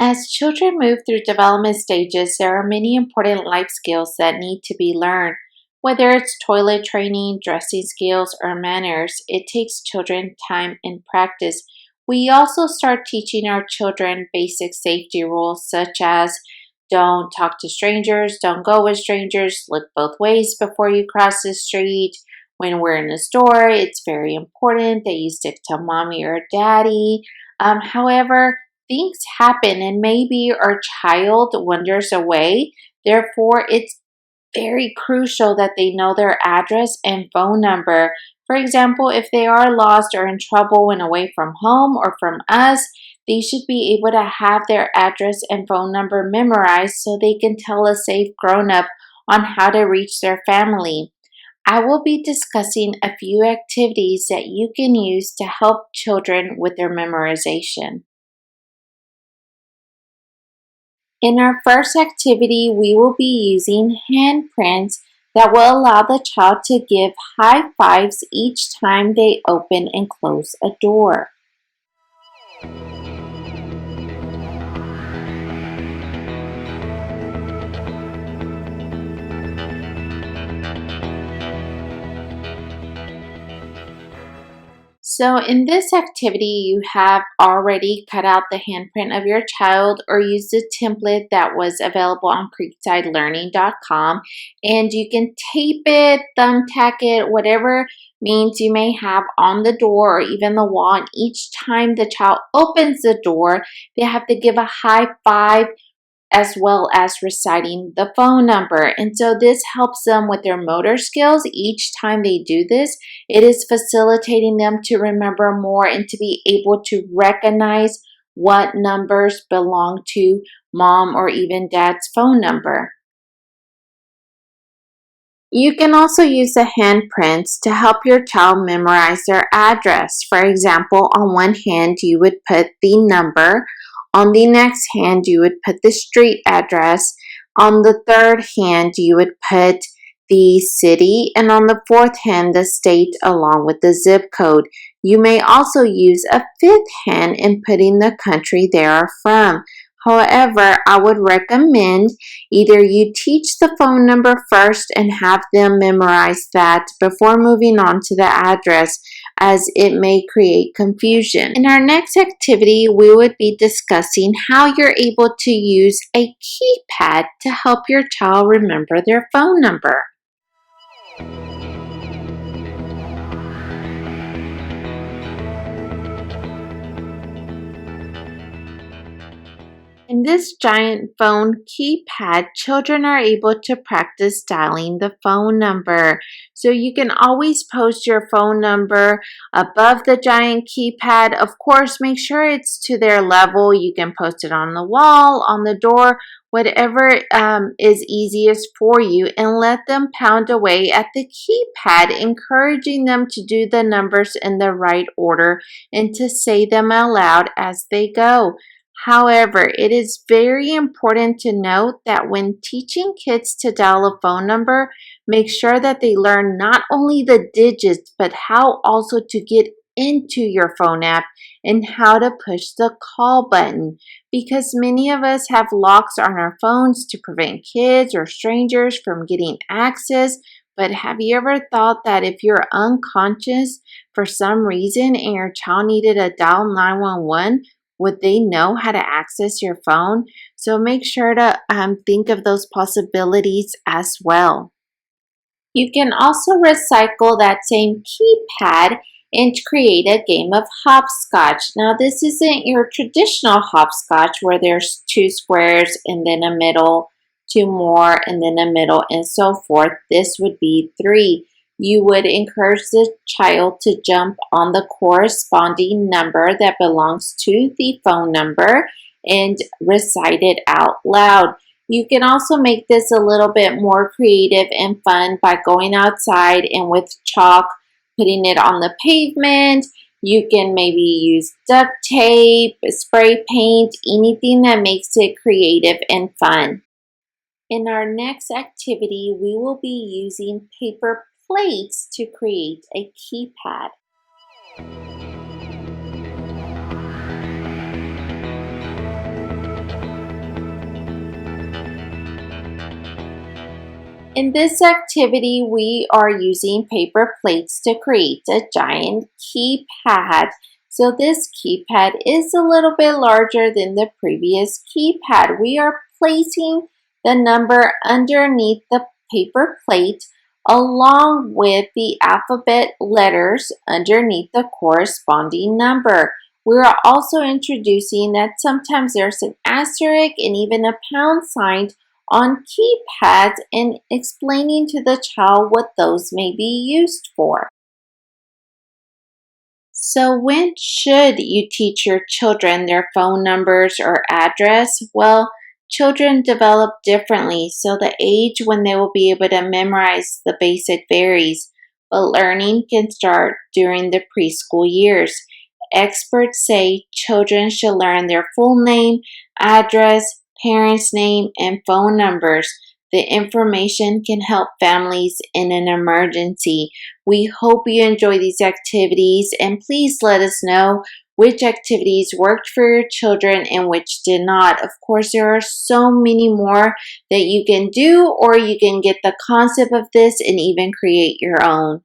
As children move through development stages, there are many important life skills that need to be learned. Whether it's toilet training, dressing skills, or manners, it takes children time and practice. We also start teaching our children basic safety rules such as don't talk to strangers, don't go with strangers, look both ways before you cross the street. When we're in a store, it's very important that you stick to mommy or daddy. However, things happen and maybe our child wanders away. Therefore, it's very crucial that they know their address and phone number. For example, if they are lost or in trouble when away from home or from us, they should be able to have their address and phone number memorized so they can tell a safe grown up on how to reach their family. I will be discussing a few activities that you can use to help children with their memorization. In our first activity, we will be using handprints that will allow the child to give high fives each time they open and close a door. So in this activity, you have already cut out the handprint of your child or used the template that was available on creeksidelearning.com, and you can tape it, thumbtack it, whatever means you may have on the door or even the wall. And each time the child opens the door, they have to give a high five as well as reciting the phone number. And so this helps them with their motor skills. Each time they do this, it is facilitating them to remember more and to be able to recognize what numbers belong to mom or even dad's phone number. You can also use the handprints to help your child memorize their address. For example, on one hand, you would put the number. On the next hand, you would put the street address. On the third hand, you would put the city. And on the fourth hand, the state along with the zip code. You may also use a fifth hand in putting the country they are from. However, I would recommend either you teach the phone number first and have them memorize that before moving on to the address, as it may create confusion. In our next activity, we would be discussing how you're able to use a keypad to help your child remember their phone number. In this giant phone keypad, children are able to practice dialing the phone number. So you can always post your phone number above the giant keypad. Of course, make sure it's to their level. You can post it on the wall, on the door, whatever is easiest for you, and let them pound away at the keypad, encouraging them to do the numbers in the right order and to say them aloud as they go. However, it is very important to note that when teaching kids to dial a phone number, make sure that they learn not only the digits, but how also to get into your phone app and how to push the call button. Because many of us have locks on our phones to prevent kids or strangers from getting access. But have you ever thought that if you're unconscious for some reason and your child needed to dial 911, would they know how to access your phone? So make sure to think of those possibilities as well. You can also recycle that same keypad and create a game of hopscotch. Now this isn't your traditional hopscotch where there's 2 squares and then a middle, 2 more and then a middle and so forth. This would be 3. You would encourage the child to jump on the corresponding number that belongs to the phone number and recite it out loud. You can also make this a little bit more creative and fun by going outside and with chalk, putting it on the pavement. You can maybe use duct tape, spray paint, anything that makes it creative and fun. In our next activity, we will be using paper plates to create a keypad. In this activity, we are using paper plates to create a giant keypad. So this keypad is a little bit larger than the previous keypad. We are placing the number underneath the paper plate along with the alphabet letters underneath the corresponding number. We are also introducing that sometimes there's an asterisk and even a pound sign on keypads and explaining to the child what those may be used for. So when should you teach your children their phone numbers or address? Well, children develop differently, so the age when they will be able to memorize the basic varies, but learning can start during the preschool years. Experts say children should learn their full name, address, parents' name, and phone numbers. The information can help families in an emergency. We hope you enjoy these activities, and please let us know which activities worked for your children and which did not. Of course, there are so many more that you can do, or you can get the concept of this and even create your own.